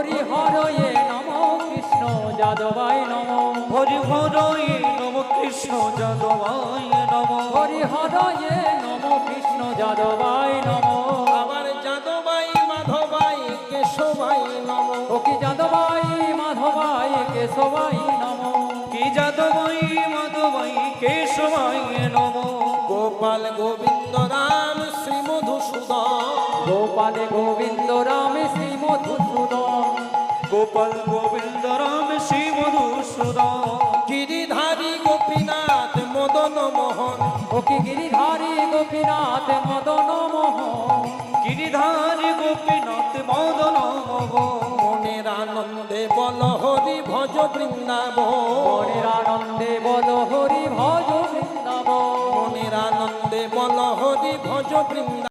হরি হরয়ে নম কৃষ্ণ যাদবায় নম হরি হরয়ে নম কৃষ্ণ যাদবায় নম হরি হরয়ে নম কৃষ্ণ যাদবায় নম আবার যাদবাই মাধবাই কেশবাই নম ও কি যাদবাই মাধবাই কেশবাই নম কি যাদবাই মাধবাই কেশবায় নম গোপাল গোবিন্দ রাম শ্রী মধুসূদন গোপাল গোবিন্দ রাম শ্রী মধুসূদন গোপাল গোবিন্দ রাম শ্রী মধুসূদন গিরিধারী গোপীনাথ মদন মোহন ও কি গিরিধারী গোপীনাথ মদন মোহন গিরিধারী গোপীনাথ মদন মোহন মনের আনন্দে বল হরি ভজ বৃন্দাবন মনের আনন্দে বল হরি ভজ বৃন্দাবন মনের আনন্দে বল হরি ভজ বৃন্দাবন।